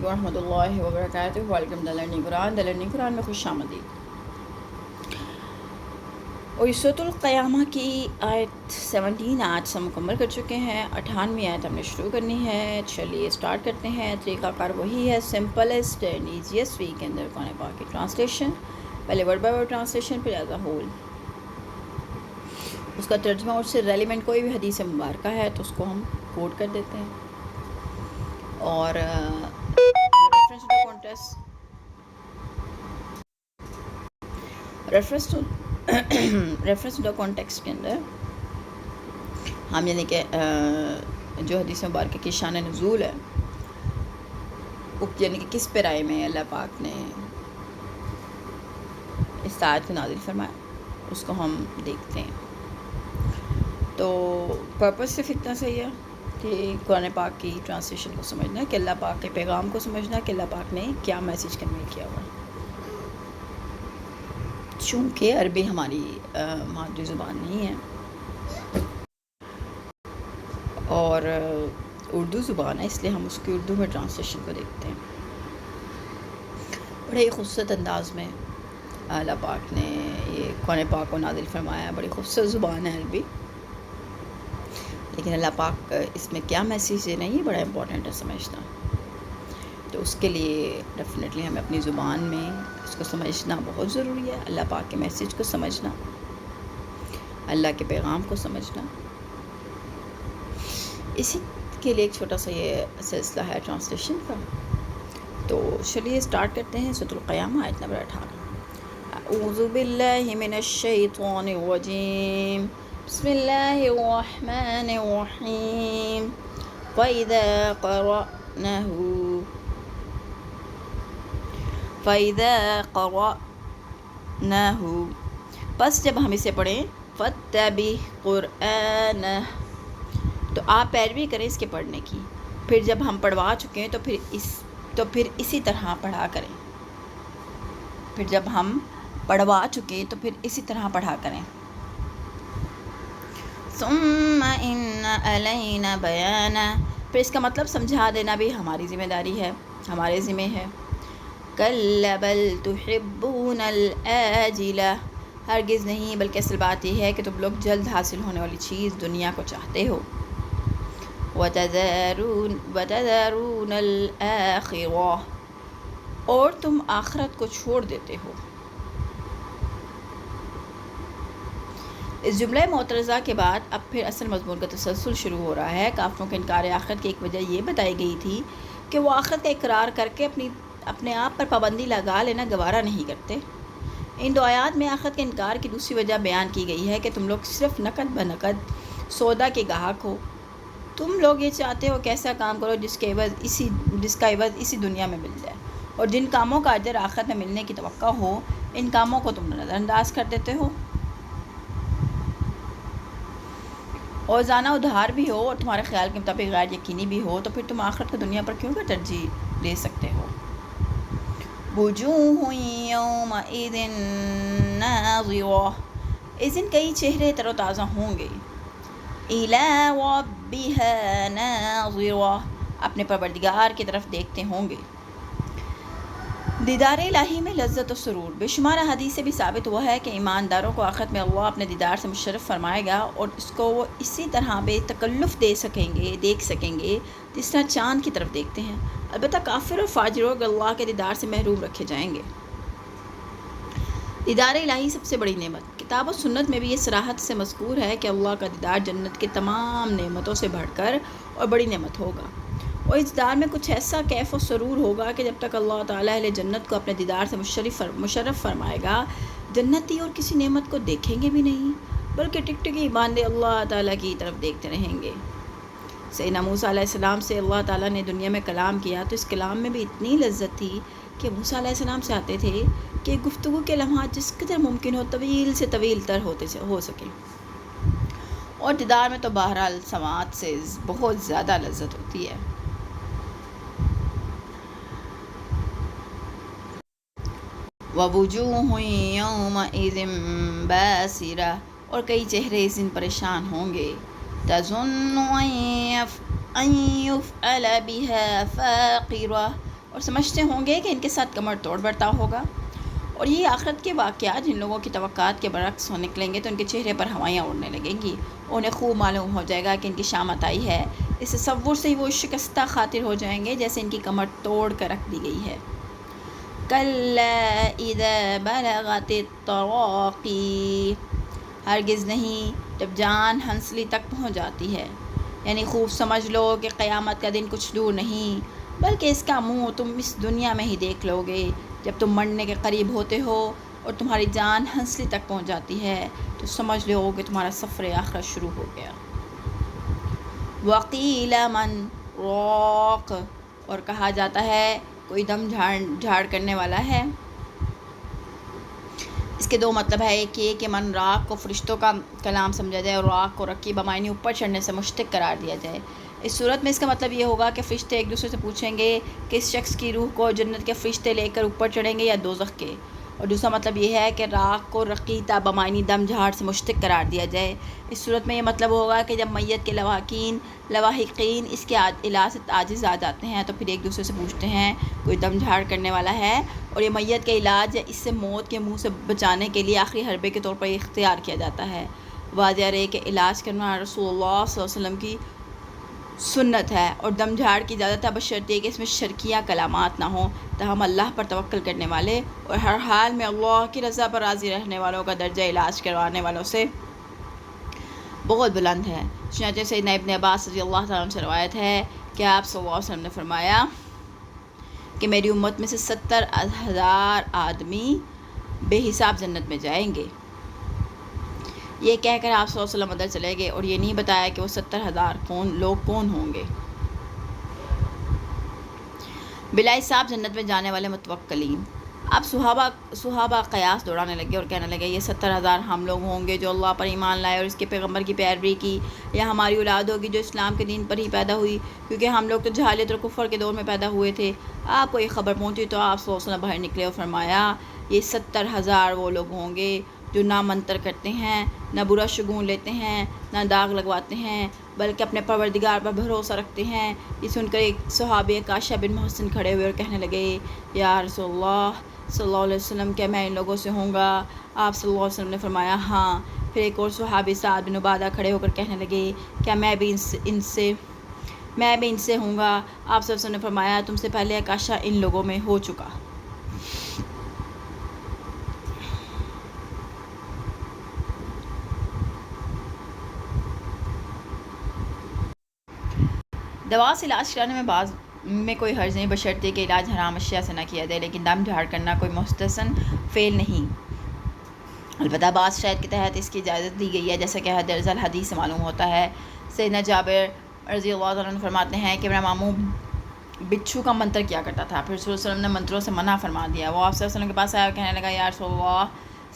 علیکم ورحمۃ اللہ وبرکاتہ. ویلکم لرننگ قرآن میں خوش آمدید. اور سورۃ القیامہ کی آیت 17 آج ہم مکمل کر چکے ہیں. 98ویں آیت ہم نے شروع کرنی ہے. چلیے اسٹارٹ کرتے ہیں. طریقہ کار وہی ہے, سمپلسٹ اینڈ ایزیسٹ وے کے اندر قرآن پاک کی ٹرانسلیشن. پہلے ورڈ بائی ورڈ ٹرانسلیشن, پھر ایز اے ہول اس کا ترجمہ, اور اس سے ریلیونٹ کوئی بھی حدیث مبارکہ ہے تو اس کو ہم کوٹ کر دیتے ہیں. اور ریفرنس ٹو دا کانٹیکسٹ کے اندر ہم یعنی کہ جو حدیث مبارکہ کی شان نزول ہے, یعنی کہ کس پیرائے میں اللہ پاک نے اس آیت کو نازل فرمایا, اس کو ہم دیکھتے ہیں. تو پرپس صرف اتنا صحیح ہے کہ قرآن پاک کی ٹرانسلیشن کو سمجھنا, کہ اللہ پاک کے پیغام کو سمجھنا, کہ اللہ پاک نے کیا میسیج کنوے کیا ہوا. چونکہ عربی ہماری مادری زبان نہیں ہے اور اردو زبان ہے, اس لیے ہم اس کی اردو میں ٹرانسلیشن کو دیکھتے ہیں. بڑے ہی خوبصورت انداز میں اللہ پاک نے یہ قرآن پاک کو نازل فرمایا. بڑی خوبصورت زبان ہے عربی, لیکن اللہ پاک اس میں کیا میسیج دینا, یہ بڑا امپورٹنٹ ہے سمجھنا. تو اس کے لیے ڈیفینیٹلی ہمیں اپنی زبان میں اس کو سمجھنا بہت ضروری ہے. اللہ پاک کے میسیج کو سمجھنا, اللہ کے پیغام کو سمجھنا. اسی کے لیے ایک چھوٹا سا یہ سلسلہ ہے ٹرانسلیشن کا. تو چلیے اسٹارٹ کرتے ہیں. سورۃ القیامہ آیت نمبر 18. اعوذ باللہ من الشیطان الرجیم, بسم اللہ الرحمن الرحیم. فَإِذَا قَرَأْنَاهُ پس جب ہم اسے پڑھیں, فَاتَّبِعْ قُرْآنَهُ تو آپ پیروی کریں اس کے پڑھنے کی. پھر جب ہم پڑھوا چکے ہیں تو پھر اسی طرح پڑھا کریں. پھر جب ہم پڑھوا چکے تو پھر اسی طرح پڑھا کریں. ثُمَّ إِنَّ عَلَيْنَا بَيَانَهُ پھر اس کا مطلب سمجھا دینا بھی ہماری ذمہ داری ہے, ہمارے ذمہ ہے. كَلَّا بَلْ تُحِبُّونَ الْعَاجِلَةَ ہرگز نہیں, بلکہ اصل بات یہ ہے کہ تم لوگ جلد حاصل ہونے والی چیز دنیا کو چاہتے ہو. وَتَذَرُونَ الْآخِرَةَ اور تم آخرت کو چھوڑ دیتے ہو. اس جملہ معترضہ کے بعد اب پھر اصل مضمون کا تسلسل شروع ہو رہا ہے. کافروں کے انکار آخرت کی ایک وجہ یہ بتائی گئی تھی کہ وہ آخرت کا اقرار کر کے اپنے آپ پر پابندی لگا لینا گوارا نہیں کرتے. ان دو آیات میں آخرت کے انکار کی دوسری وجہ بیان کی گئی ہے کہ تم لوگ صرف نقد بنقد سودا کے گاہک ہو. تم لوگ یہ چاہتے ہو کہ ایسا کام کرو جس کا عوض اسی دنیا میں مل جائے, اور جن کاموں کا اجر آخرت میں ملنے کی توقع ہو ان کاموں کو تم نظر انداز کر دیتے ہو. اور زانہ ادھار بھی ہو اور تمہارے خیال کے مطابق غیر یقینی بھی ہو, تو پھر تم آخرت کو دنیا پر کیوں کر ترجیح دے سکتے ہو. وجوہ یومئذ ناظرہ اس دن کئی چہرے تر و تازہ ہوں گے. الی ربها ناظرہ اپنے پروردگار کی طرف دیکھتے ہوں گے. دیدار الہی میں لذت و سرور. بے شمار حدیث سے بھی ثابت ہوا ہے کہ ایمانداروں کو آخرت میں اللہ اپنے دیدار سے مشرف فرمائے گا, اور اس کو وہ اسی طرح بے تکلف دیکھ سکیں گے جس طرح چاند کی طرف دیکھتے ہیں. البتہ کافر اور فاجر لوگ اللہ کے دیدار سے محروم رکھے جائیں گے. دیدار الہی سب سے بڑی نعمت. کتاب و سنت میں بھی یہ صراحت سے مذکور ہے کہ اللہ کا دیدار جنت کے تمام نعمتوں سے بڑھ کر اور بڑی نعمت ہوگا, اور اس دیدار میں کچھ ایسا کیف و سرور ہوگا کہ جب تک اللہ تعالیٰ اہل جنت کو اپنے دیدار سے مشرف فرمائے گا, جنتی اور کسی نعمت کو دیکھیں گے بھی نہیں, بلکہ ٹکٹکی باندھے اللہ تعالیٰ کی طرف دیکھتے رہیں گے. سیدنا موسیٰ علیہ السلام سے اللہ تعالیٰ نے دنیا میں کلام کیا تو اس کلام میں بھی اتنی لذت تھی کہ موسیٰ علیہ السلام سے آتے تھے کہ گفتگو کے لمحات جس قدر ممکن ہو طویل سے طویل تر ہو سکیں, اور دیدار میں تو بہرحال سماعت سے بہت زیادہ لذت ہوتی ہے. وَوُجُوهٌ يَوْمَئِذٍ بَاسِرَةٌ اور کئی چہرے اس دن پریشان ہوں گے. تَظُنُّ أَن يُفْعَلَ بِهَا فَاقِرَةٌ اور سمجھتے ہوں گے کہ ان کے ساتھ کمر توڑ برتاؤ ہوگا۔ اور یہ آخرت کے واقعات جن لوگوں کی توقعات کے برعکس ہو نکلیں گے تو ان کے چہرے پر ہوائیاں اڑنے لگیں گی، انہیں خوب معلوم ہو جائے گا کہ ان کی شامت آئی ہے۔ اس تصور سے ہی وہ شکستہ خاطر ہو جائیں گے جیسے ان کی کمر توڑ کر رکھ دی گئی ہے۔ کَلَّا اِذَا بَلَغَتِ التَّرَاقِی، ہرگز نہیں جب جان ہنسلی تک پہنچ جاتی ہے، یعنی خوب سمجھ لو کہ قیامت کا دن کچھ دور نہیں، بلکہ اس کا منہ تم اس دنیا میں ہی دیکھ لو گے۔ جب تم مرنے کے قریب ہوتے ہو اور تمہاری جان ہنسلی تک پہنچ جاتی ہے تو سمجھ لو کہ تمہارا سفر آخرت شروع ہو گیا۔ وَقِیلَ مَنْ رَاقٍ، اور کہا جاتا ہے کوئی دم جھاڑ کرنے والا ہے۔ اس کے دو مطلب ہے، ایک یہ کہ من راق کو فرشتوں کا کلام سمجھا جائے اور راق کو رقیب بمعنی اوپر چڑھنے سے مشتق قرار دیا جائے۔ اس صورت میں اس کا مطلب یہ ہوگا کہ فرشتے ایک دوسرے سے پوچھیں گے کہ اس شخص کی روح کو جنت کے فرشتے لے کر اوپر چڑھیں گے یا دوزخ کے۔ اور دوسرا مطلب یہ ہے کہ راق کو رقیتا بمعنی دم جھاڑ سے مشتق قرار دیا جائے۔ اس صورت میں یہ مطلب ہوگا کہ جب میت کے لواحقین اس کے علاج سے عاجز آ جاتے ہیں تو پھر ایک دوسرے سے پوچھتے ہیں کوئی دم جھاڑ کرنے والا ہے، اور یہ میت کے علاج یا اس سے موت کے منہ سے بچانے کے لیے آخری حربے کے طور پر اختیار کیا جاتا ہے۔ واضح رہے کہ علاج کرنا رسول اللہ صلی اللہ علیہ وسلم کی سنت ہے، اور دم جھاڑ کی اجازت ہے بشرطیہ کہ اس میں شرکیہ کلامات نہ ہوں، تاہم اللہ پر توکل کرنے والے اور ہر حال میں اللہ کی رضا پر راضی رہنے والوں کا درجہ علاج کروانے والوں سے بہت بلند ہے۔ چنانچہ سیدنا ابن عباس رضی اللہ تعالیٰ عنہ سے روایت ہے کہ آپ صلی اللہ علیہ وسلم نے فرمایا کہ میری امت میں سے 70,000 آدمی بے حساب جنت میں جائیں گے۔ یہ کہہ کر آپ صلی اللہ علیہ وسلم اندر چلے گئے اور یہ نہیں بتایا کہ وہ 70,000 لوگ کون ہوں گے۔ بلا حساب جنت میں جانے والے متوکلین۔ اب صحابہ قیاس دوڑانے لگے اور کہنے لگے یہ 70,000 ہم لوگ ہوں گے جو اللہ پر ایمان لائے اور اس کے پیغمبر کی پیروی کی، یا ہماری اولاد ہوگی جو اسلام کے دین پر ہی پیدا ہوئی، کیونکہ ہم لوگ تو جہالت اور کفر کے دور میں پیدا ہوئے تھے۔ آپ کو یہ خبر پہنچی تو آپ صلی اللہ علیہ وسلم باہر نکلے اور فرمایا یہ 70,000 وہ لوگ ہوں گے جو نہ منتر کرتے ہیں، نہ برا شگون لیتے ہیں، نہ داغ لگواتے ہیں، بلکہ اپنے پروردگار پر بھروسہ رکھتے ہیں۔ یہ سن کر ایک صحابی عکاشہ بن محسن کھڑے ہوئے اور کہنے لگے یا رسول اللہ صلی اللہ علیہ وسلم کیا میں ان لوگوں سے ہوں گا؟ آپ صلی اللہ علیہ وسلم نے فرمایا ہاں۔ پھر ایک اور صحابی سعد بن عبادہ کھڑے ہو کر کہنے لگے کیا میں بھی ان سے ہوں گا؟ آپ صلی اللہ علیہ وسلم نے فرمایا تم سے پہلے عکاشہ ان لوگوں میں ہو چکا۔ دوا سے علاج کرانے میں کوئی حرج نہیں، بشرطیہ کہ علاج حرام اشیاء سے نہ کیا جائے، لیکن دم جھاڑ کرنا کوئی مستحسن فعل نہیں۔ البتہ بعض شاید کے تحت اس کی اجازت دی گئی ہے، جیسا کہ درج الحدیث سے معلوم ہوتا ہے۔ سیدنا جابر رضی اللہ عنہ فرماتے ہیں کہ میرا ماموں بچھو کا منتر کیا کرتا تھا، پھر رسول اللہ علیہ وسلم نے منتروں سے منع فرما دیا۔ وہ آپ صلی اللہ علیہ وسلم کے پاس آیا اور کہنے لگا یا رسول اللہ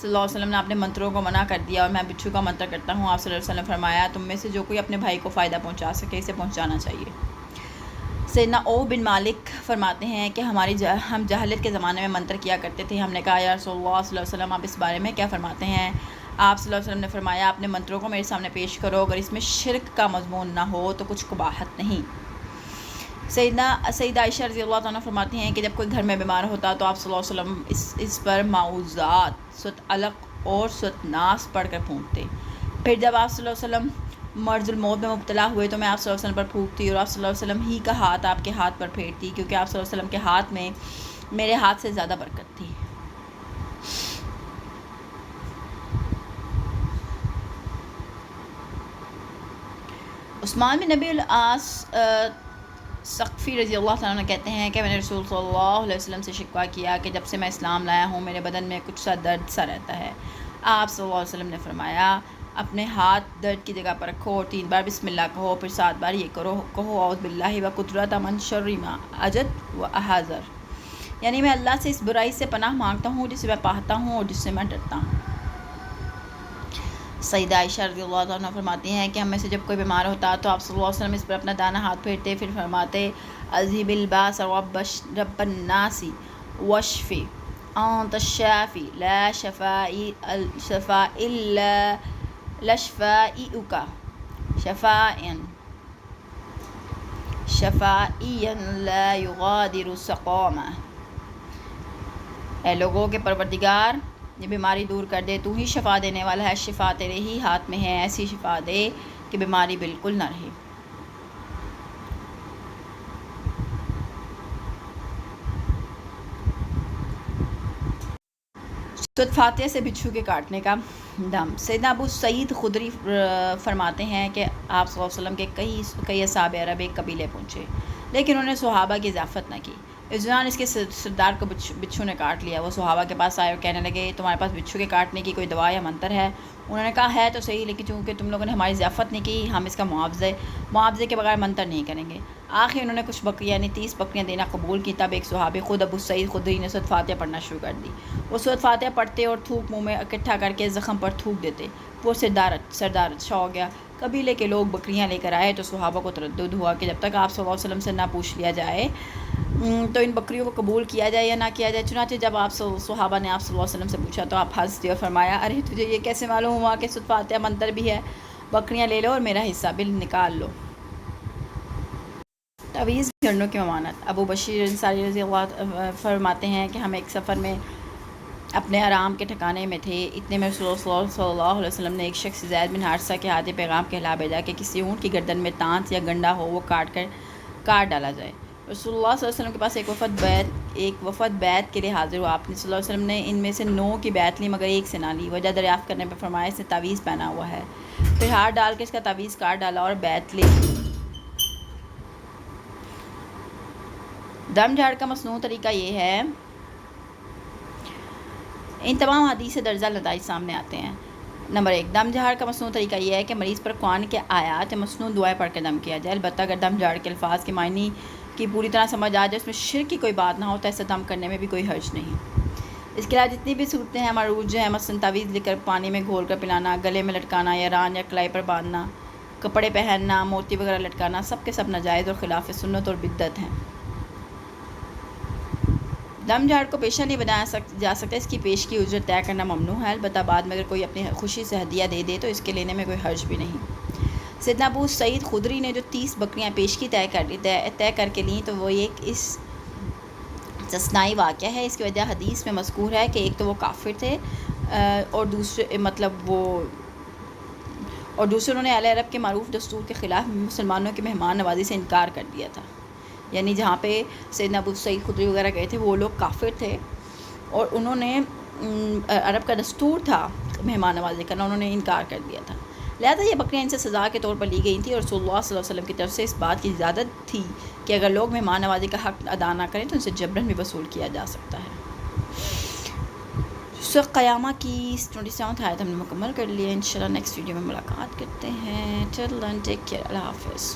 صلی اللہ علیہ وسلم نے اپنے منتروں کو منع کر دیا اور میں بچھو کا منتر کرتا ہوں۔ آپ صلی اللہ علیہ وسلم نے فرمایا تم میں سے جو کوئی اپنے بھائی کو فائدہ پہنچا سکے اسے پہنچانا چاہیے۔ سیدنا او بن مالک فرماتے ہیں کہ ہم جاہلیت کے زمانے میں منتر کیا کرتے تھے۔ ہم نے کہا یا رسول اللہ صلی اللہ علیہ وسلم آپ اس بارے میں کیا فرماتے ہیں؟ آپ صلی اللہ علیہ وسلم نے فرمایا اپنے منتروں کو میرے سامنے پیش کرو، اگر اس میں شرک کا مضمون نہ ہو تو کچھ قباحت نہیں۔ سیدہ عائشہ رضی اللہ عنہ فرماتی ہیں کہ جب کوئی گھر میں بیمار ہوتا تو آپ صلی اللہ علیہ وسلم اس پر معوذات سورۃ علق اور سورۃ ناس پڑھ کر پھونکتے۔ پھر جب آپ صلی اللہ علیہ وسلم مرض الموت میں مبتلا ہوئے تو میں آپ صلی اللہ علیہ وسلم پر پھونکتی اور آپ صلی اللہ علیہ وسلم ہی کا ہاتھ آپ کے ہاتھ پر پھیرتی، کیونکہ آپ صلی اللہ علیہ وسلم کے ہاتھ میں میرے ہاتھ سے زیادہ برکت تھی۔ عثمان بن نبی العاص ثقفی رضی اللہ تعالیٰ عنہ کہتے ہیں کہ میں نے رسول صلی اللہ علیہ وسلم سے شکوہ کیا کہ جب سے میں اسلام لایا ہوں میرے بدن میں کچھ سا درد سا رہتا ہے۔ آپ صلی اللہ علیہ وسلم نے فرمایا اپنے ہاتھ درد کی جگہ پر رکھو اور 3 بار بسم اللہ کہو، پھر 7 بار یہ کہو اعوذ باللہ وقدرۃ من شر ما اجد و احاذر، یعنی میں اللہ سے اس برائی سے پناہ مانگتا ہوں جسے میں پاتا ہوں اور جس سے میں ڈرتا ہوں۔ سیدہ عائشہ رضی اللہ عنہ فرماتی ہیں کہ ہم میں سے جب کوئی بیمار ہوتا تو آپ صلی اللہ علیہ وسلم اس پر اپنا دانا ہاتھ پھیرتے، پھر فرماتے اذهب الباس رب الناس واشفی انت الشافی لا شفاء الا شفائك شفائیا لا یغادر سقاما، اے لوگوں کے پروردگار یہ بیماری دور کر دے، تو ہی شفا دینے والا ہے، شفا تیرے ہی ہاتھ میں ہے، ایسی شفا دے کہ بیماری بالکل نہ رہے۔ سورۃ فاتحہ سے بچھو کے کاٹنے کا دم۔ سیدنا ابو سعید خدری فرماتے ہیں کہ آپ صلی اللہ علیہ وسلم کے کئی اصحاب عرب ایک قبیلے پہنچے، لیکن انہوں نے صحابہ کی ضیافت نہ کی۔ اس دوران اس کے سردار کو بچھو نے کاٹ لیا۔ وہ صحابہ کے پاس آئے اور کہنے لگے تمہارے پاس بچھو کے کاٹنے کی کوئی دوا یا منتر ہے؟ انہوں نے کہا ہے تو صحیح، لیکن چونکہ تم لوگوں نے ہماری ضیافت نہیں کی، ہم اس کا معاوضے کے بغیر منتر نہیں کریں گے۔ آخر انہوں نے کچھ بکریاں یعنی 30 بکریاں دینا قبول کی۔ تب ایک صحابی خود ابو سعید خدری نے سورۃ فاتحہ پڑھنا شروع کر دی۔ وہ سورۃ فاتحہ پڑھتے اور تھوک منہ میں اکٹھا کر کے زخم پر تھوک دیتے۔ وہ سردار اچھا ہو گیا۔ قبیلے کے لوگ بکریاں لے کر آئے تو صحابہ کو تردد ہوا کہ جب تک آپ صلی اللہ علیہ وسلم سے نہ پوچھ لیا جائے تو ان بکریوں کو قبول کیا جائے یا نہ کیا جائے۔ چنانچہ جب صحابہ نے آپ صلی اللہ علیہ وسلم سے پوچھا تو آپ ہنس دیے اور فرمایا ارے تجھے یہ کیسے معلوم ہوا کہ سورۃ فاتحہ منتر بھی ہے؟ بکریاں لے لو اور میرا حصہ بھی نکال لو۔ تعویذ گھڑنوں کی ممانعت۔ ابو بشیر انصاری رضی اللہ فرماتے ہیں کہ ہم ایک سفر میں اپنے آرام کے ٹھکانے میں تھے، اتنے میں رسول اللہ صلی اللہ علیہ وسلم نے ایک شخص زید بن حارثہ کے ہاتھ پیغام کہلا بھیجا کہ کسی اونٹ کی گردن میں تانت یا گنڈا ہو وہ کاٹ ڈالا جائے۔ رسول اللہ صلی اللہ علیہ وسلم کے پاس ایک وفد بیعت کے لیے حاضر ہوا۔ آپ نے صلی اللہ علیہ وسلم نے ان میں سے 9 کی بیعت لی مگر ایک سے نہ لی۔ وجہ دریافت کرنے پر فرمایا اس نے تعویذ پہنا ہوا ہے۔ پھر ہاتھ ڈال کے اس کا تعویذ کاٹ ڈالا اور بیعت لی۔ دم جھاڑ کا مصنوع طریقہ یہ ہے، ان تمام حدیث سے درجہ نتائج سامنے آتے ہیں۔ نمبر 1، دم جھاڑ کا مصنوع طریقہ یہ ہے کہ مریض پر قرآن کے آیات یا مصنوع دعائیں پڑھ کے دم کیا جائے۔ البتہ اگر دم جھاڑ کے الفاظ کے معنی کی پوری طرح سمجھ آ جائے، اس میں شرک کی کوئی بات نہ ہو تو ایسا دم کرنے میں بھی کوئی حرج نہیں۔ اس کے علاوہ جتنی بھی صورتیں ہیں معروج ہیں، مثلاً تعویذ لکھ کر پانی میں گھول کر پلانا، گلے میں لٹکانا یا ران یا کلائی پر باندھنا، کپڑے پہننا، موتی وغیرہ لٹکانا، سب کے سب ناجائز اور خلاف سنت اور بدعت ہیں۔ دم جھاڑ کو پیشہ نہیں بنایا جا سکتا، اس کی پیش کی اجرت طے کرنا ممنوع ہے۔ البتہ بعد میں اگر کوئی اپنی خوشی سے ہدیہ دے دے تو اس کے لینے میں کوئی حرج بھی نہیں۔ سیدنا ابو سعید خدری نے جو 30 بکریاں پیشگی طے کر کے لیں تو وہ ایک استثنائی واقعہ ہے۔ اس کی وجہ حدیث میں مذکور ہے کہ ایک تو وہ کافر تھے اور دوسرے انہوں نے اہل عرب کے معروف دستور کے خلاف مسلمانوں کی مہمان نوازی سے انکار کر دیا تھا۔ یعنی جہاں پہ سیدنا ابو سعید خدری وغیرہ گئے تھے وہ لوگ کافر تھے اور انہوں نے عرب کا دستور تھا مہمان نوازی کرنا، انہوں نے انکار کر دیا تھا۔ لہٰذا یہ بکریاں ان سے سزا کے طور پر لی گئی تھیں اور رسول اللہ صلی اللہ علیہ وسلم کی طرف سے اس بات کی اجازت تھی کہ اگر لوگ مہمان نوازی کا حق ادا نہ کریں تو ان سے جبراً بھی وصول کیا جا سکتا ہے۔ سورۃ قیامہ کی 27 آیت ہم نے مکمل کر لی ہے۔ انشاءاللہ نیکسٹ ویڈیو میں ملاقات کرتے ہیں۔ ٹل دین ٹیک کیئر، اللہ حافظ۔